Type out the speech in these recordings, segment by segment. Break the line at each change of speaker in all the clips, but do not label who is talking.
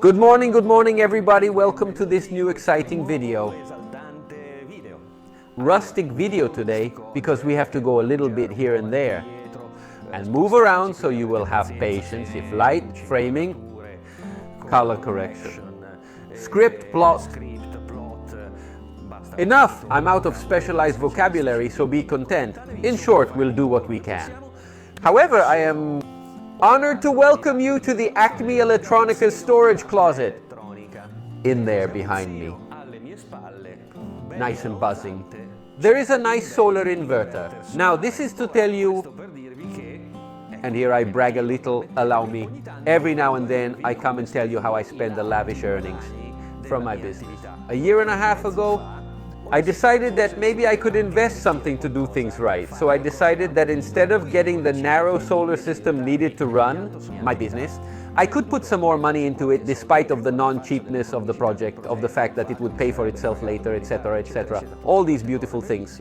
Good morning everybody, welcome to this new exciting video. Rustic video today because we have to go a little bit here and there and move around, so you will have patience if light, framing, color correction, script, plot. Enough, I'm out of specialized vocabulary, so be content. In short, we'll do what we can. However, I am honored to welcome you to the Acme Electronica storage closet. In there behind me, nice and buzzing, there is a nice solar inverter. Now this is to tell you, and here I brag a little, allow me, every now and then I come and tell you how I spend the lavish earnings from my business. A year and a half ago, I decided that maybe I could invest something to do things right. So I decided that instead of getting the narrow solar system needed to run my business, I could put some more money into it despite of the non-cheapness of the project, of the fact that it would pay for itself later, etc., etc. All these beautiful things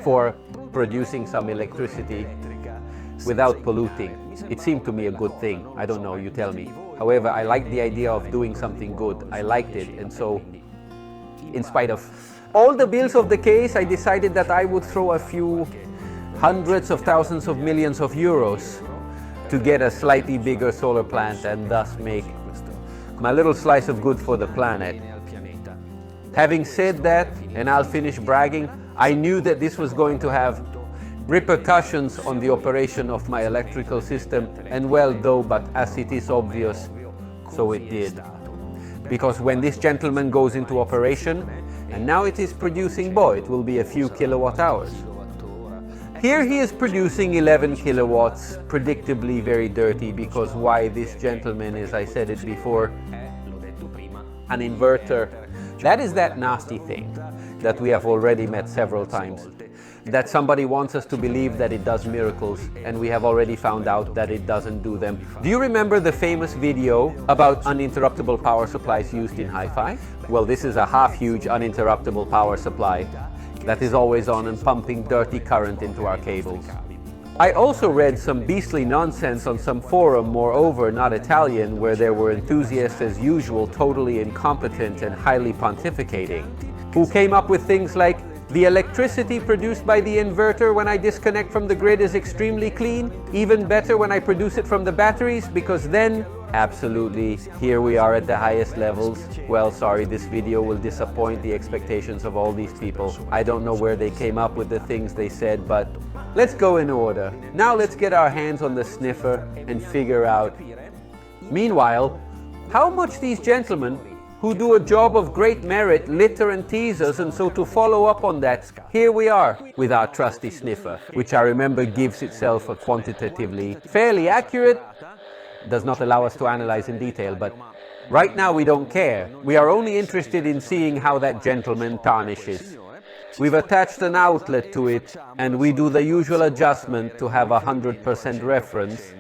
for producing some electricity without polluting. It seemed to me a good thing. I don't know, you tell me. However, I liked the idea of doing something good. I liked it, and so in spite of all the bills of the case, I decided that I would throw a few hundreds of thousands of millions of euros to get a slightly bigger solar plant and thus make my little slice of good for the planet. Having said that, and I'll finish bragging, I knew that this was going to have repercussions on the operation of my electrical system, and well though, but as it is obvious, so it did. Because when this gentleman goes into operation, and now it is producing, boy, it will be a few kilowatt hours. Here he is producing 11 kilowatts, predictably very dirty, because why, this gentleman, as I said it before, an inverter. That is that nasty thing that we have already met several times, that somebody wants us to believe that it does miracles, and we have already found out that it doesn't do them. Do you remember the famous video about uninterruptible power supplies used in hi-fi? Well, this is a half-huge uninterruptible power supply that is always on and pumping dirty current into our cables. I also read some beastly nonsense on some forum, moreover not Italian, where there were enthusiasts as usual, totally incompetent and highly pontificating, who came up with things like, the electricity produced by the inverter when I disconnect from the grid is extremely clean, even better when I produce it from the batteries, because then, absolutely, here we are at the highest levels. Well, sorry, this video will disappoint the expectations of all these people. I don't know where they came up with the things they said, but let's go in order. Now let's get our hands on the sniffer and figure out, meanwhile, how much these gentlemen who do a job of great merit litter and tease us, and so to follow up on that, here we are with our trusty sniffer, which I remember gives itself a quantitatively fairly accurate, does not allow us to analyze in detail, but right now we don't care. We are only interested in seeing how that gentleman tarnishes. We've attached an outlet to it, and we do the usual adjustment to have 100% reference.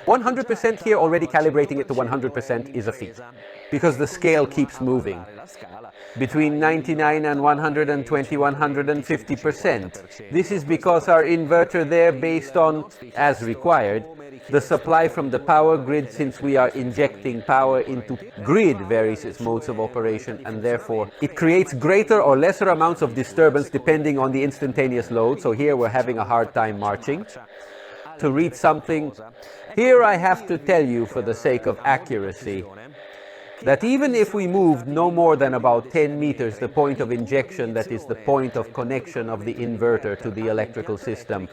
100% here, already calibrating it to 100% is a feat, because the scale keeps moving. Between 99 and 120, 150%. This is because our inverter there, based on, as required, the supply from the power grid, since we are injecting power into grid varies its modes of operation, and therefore it creates greater or lesser amounts of disturbance depending on the instantaneous load. So here we're having a hard time marching to read something. Here I have to tell you, for the sake of accuracy, that even if we moved no more than about 10 meters, the point of injection, that is the point of connection of the inverter to the electrical system,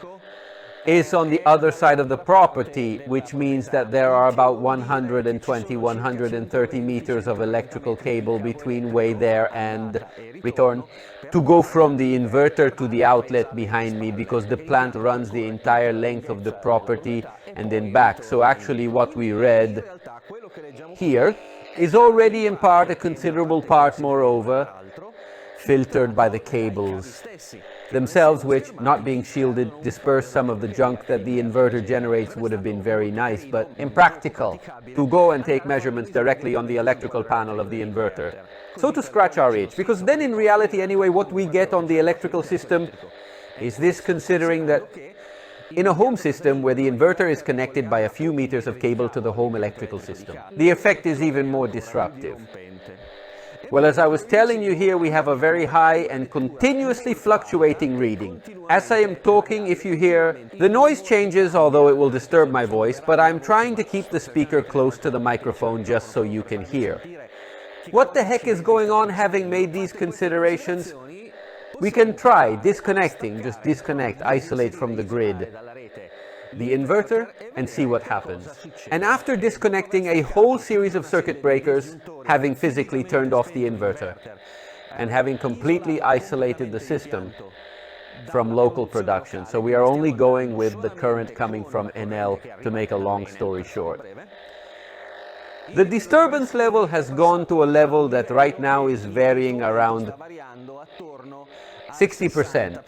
is on the other side of the property, which means that there are about 120, 130 meters of electrical cable between way there and return, to go from the inverter to the outlet behind me, because the plant runs the entire length of the property and then back. So actually what we read here is already in part, a considerable part moreover, filtered by the cables themselves, which, not being shielded, disperse some of the junk that the inverter generates. Would have been very nice, but impractical to go and take measurements directly on the electrical panel of the inverter. So to scratch our itch, because then in reality anyway, what we get on the electrical system is this, considering that in a home system where the inverter is connected by a few meters of cable to the home electrical system. The effect is even more disruptive. Well, as I was telling you here, we have a very high and continuously fluctuating reading. As I am talking, if you hear, the noise changes, although it will disturb my voice, but I'm trying to keep the speaker close to the microphone just so you can hear. What the heck is going on having made these considerations? We can try disconnecting, just disconnect, isolate from the grid, the inverter, and see what happens. And after disconnecting a whole series of circuit breakers, having physically turned off the inverter, and having completely isolated the system from local production. So we are only going with the current coming from NL to make a long story short. The disturbance level has gone to a level that right now is varying around 60%.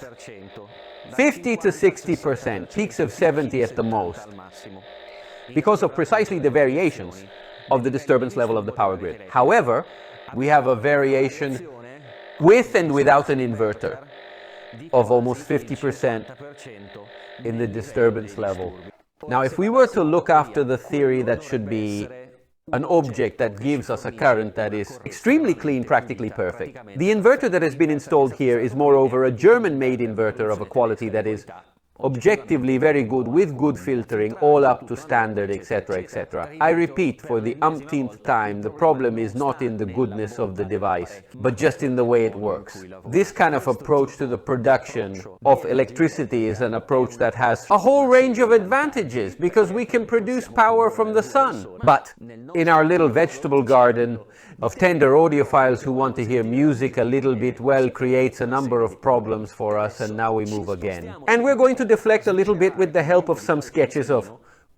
50 to 60%, peaks of 70 at the most, because of precisely the variations of the disturbance level of the power grid. However, we have a variation with and without an inverter of almost 50% in the disturbance level. Now, if we were to look after the theory that should be an object that gives us a current that is extremely clean, practically perfect. The inverter that has been installed here is moreover a German-made inverter of a quality that is objectively very good, with good filtering, all up to standard, etc., etc. I repeat for the umpteenth time, the problem is not in the goodness of the device, but just in the way it works. This kind of approach to the production of electricity is an approach that has a whole range of advantages, because we can produce power from the sun. But in our little vegetable garden of tender audiophiles who want to hear music a little bit, well, creates a number of problems for us, and now we move again. And we're going to deflect a little bit with the help of some sketches of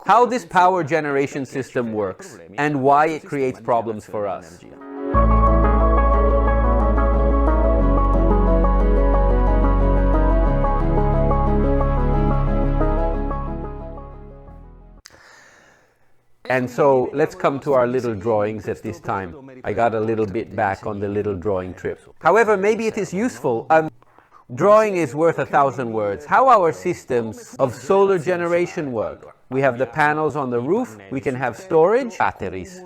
how this power generation system works and why it creates problems for us. And so let's come to our little drawings at this time. I got a little bit back on the little drawing trip. However, maybe it is useful. Drawing is worth 1,000 words. How our systems of solar generation work. We have the panels on the roof, we can have storage, batteries.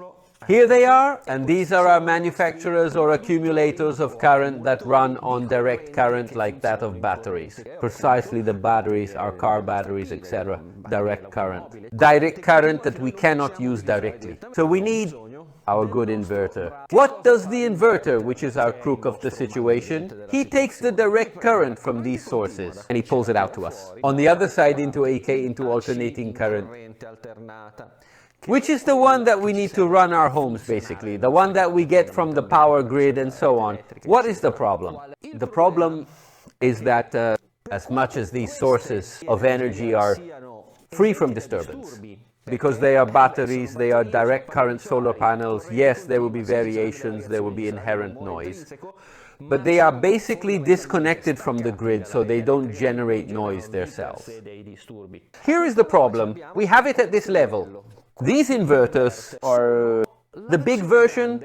Here they are, and these are our manufacturers or accumulators of current that run on direct current like that of batteries. Precisely the batteries, our car batteries, etc. Direct current. Direct current that we cannot use directly. So we need our good inverter. What does the inverter, which is our crook of the situation? He takes the direct current from these sources and he pulls it out to us. On the other side into AC, into alternating current, which is the one that we need to run our homes, basically, the one that we get from the power grid and so on. What is the problem? The problem is that as much as these sources of energy are free from disturbance, because they are batteries, they are direct current solar panels, yes, there will be variations, there will be inherent noise, but they are basically disconnected from the grid, so they don't generate noise themselves. Here is the problem. We have it at this level. These inverters are the big version,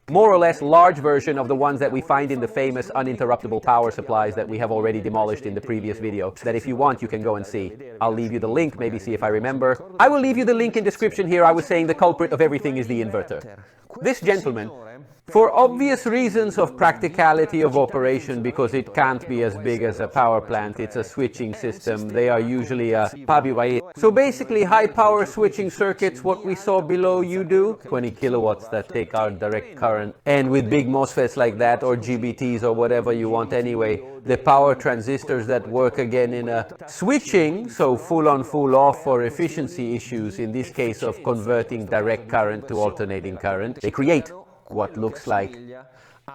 more or less large version of the ones that we find in the famous uninterruptible power supplies that we have already demolished in the previous video, that if you want you can go and see. I'll leave you the link, maybe see if I remember. I will leave you the link in description here. I was saying the culprit of everything is the inverter. This gentleman, for obvious reasons of practicality of operation, because it can't be as big as a power plant, it's a switching system, they are usually a so basically high power switching circuits, what we saw below you do, 20 kilowatts that take our direct current, and with big MOSFETs like that, or GBTs or whatever you want anyway, the power transistors that work again in a switching, so full on full off for efficiency issues, in this case of converting direct current to alternating current, they create what looks like,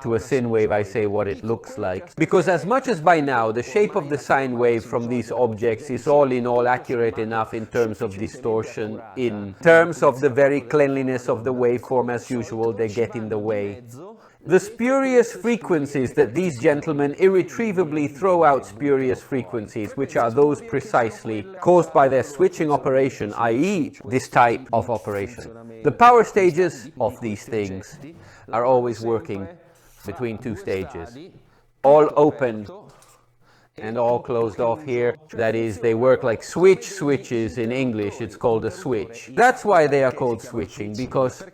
to a sine wave I say what it looks like, because as much as by now the shape of the sine wave from these objects is all in all accurate enough in terms of distortion, in terms of the very cleanliness of the waveform as usual, they get in the way. The spurious frequencies that these gentlemen irretrievably throw out, spurious frequencies, which are those precisely caused by their switching operation, i.e. this type of operation. The power stages of these things are always working between two stages, all open and all closed off here. That is, they work like switches in English. It's called a switch. That's why they are called switching, because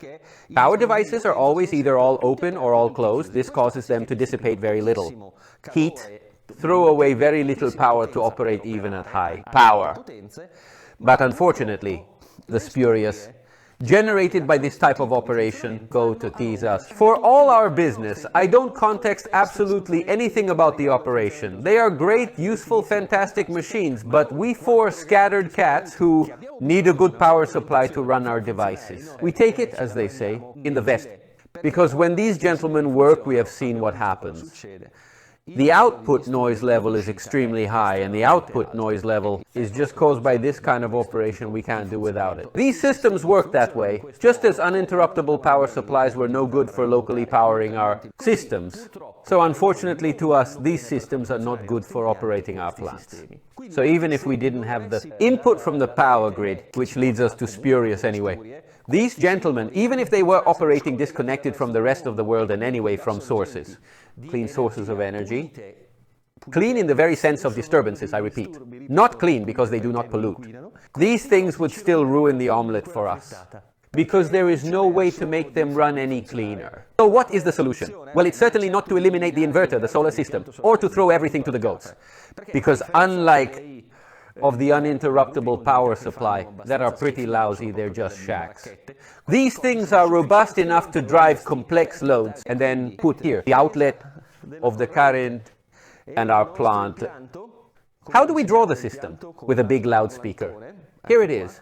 power devices are always either all open or all closed. This causes them to dissipate very little heat, throw away very little power to operate even at high power. But unfortunately, the spurious generated by this type of operation go to tease us. For all our business, I don't context absolutely anything about the operation. They are great, useful, fantastic machines, but we four scattered cats who need a good power supply to run our devices. We take it, as they say, in the vest. Because when these gentlemen work, we have seen what happens. The output noise level is extremely high, and the output noise level is just caused by this kind of operation. We can't do without it. These systems work that way, just as uninterruptible power supplies were no good for locally powering our systems. So unfortunately to us, these systems are not good for operating our plants. So even if we didn't have the input from the power grid, which leads us to spurious anyway, these gentlemen, even if they were operating disconnected from the rest of the world and anyway from sources, clean sources of energy, clean in the very sense of disturbances, I repeat, not clean because they do not pollute. These things would still ruin the omelette for us, because there is no way to make them run any cleaner. So what is the solution? Well, it's certainly not to eliminate the inverter, the solar system, or to throw everything to the goats, because unlike of the uninterruptible power supply that are pretty lousy, they're just shacks. These things are robust enough to drive complex loads and then put here the outlet of the current and our plant. How do we draw the system? With a big loudspeaker. Here it is.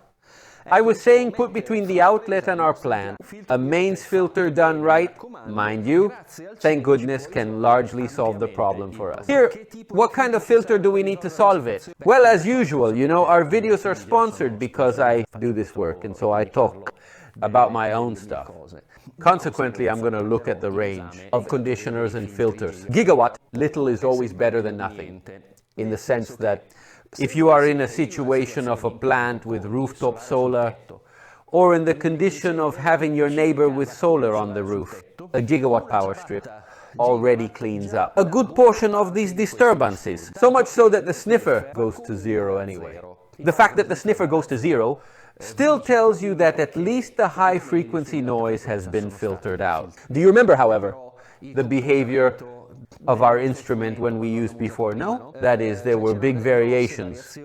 I was saying put between the outlet and our plant a mains filter done right, mind you, thank goodness, can largely solve the problem for us. Here, what kind of filter do we need to solve it? Well, as usual, you know, our videos are sponsored because I do this work, and so I talk about my own stuff. Consequently, I'm going to look at the range of conditioners and filters. Gigawatt, little is always better than nothing, in the sense that if you are in a situation of a plant with rooftop solar, or in the condition of having your neighbor with solar on the roof, a gigawatt power strip already cleans up a good portion of these disturbances, so much so that the sniffer goes to zero anyway. The fact that the sniffer goes to zero still tells you that at least the high frequency noise has been filtered out. Do you remember, however, the behavior of our instrument when we used before? No? That is, there were big variations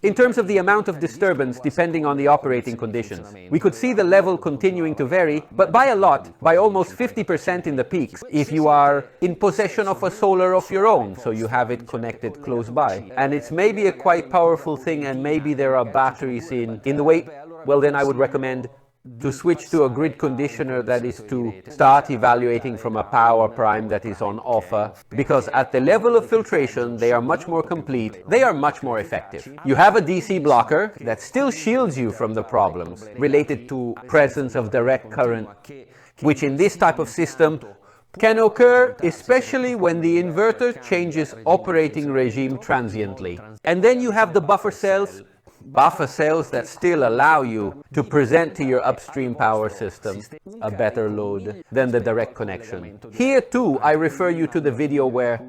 in terms of the amount of disturbance depending on the operating conditions. We could see the level continuing to vary, but by a lot, by almost 50% in the peaks, if you are in possession of a solar of your own, so you have it connected close by. And it's maybe a quite powerful thing, and maybe there are batteries in the way, well then I would recommend to switch to a grid conditioner that is to start evaluating from a power prime that is on offer, because at the level of filtration they are much more complete, they are much more effective. You have a DC blocker that still shields you from the problems related to presence of direct current, which in this type of system can occur especially when the inverter changes operating regime transiently. And then you have the buffer cells that still allow you to present to your upstream power system a better load than the direct connection. Here too, I refer you to the video where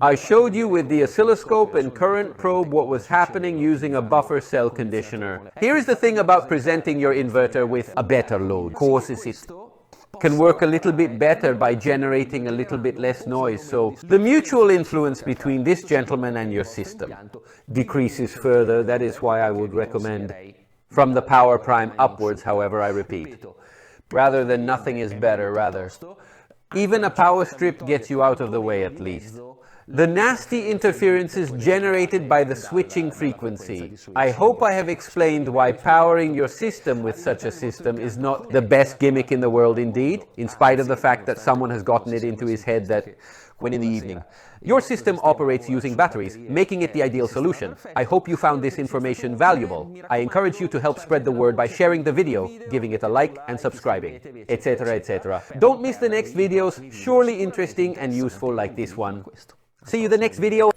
I showed you with the oscilloscope and current probe what was happening using a buffer cell conditioner. Here is the thing about presenting your inverter with a better load. Causes it can work a little bit better by generating a little bit less noise, so the mutual influence between this gentleman and your system decreases further. That is why I would recommend from the power prime upwards, however, I repeat, rather than nothing is better, rather. Even a power strip gets you out of the way at least. The nasty interferences generated by the switching frequency. I hope I have explained why powering your system with such a system is not the best gimmick in the world indeed, in spite of the fact that someone has gotten it into his head that when in the evening your system operates using batteries, making it the ideal solution. I hope you found this information valuable. I encourage you to help spread the word by sharing the video, giving it a like and subscribing, etc., etc. Don't miss the next videos, surely interesting and useful like this one. See you the next video.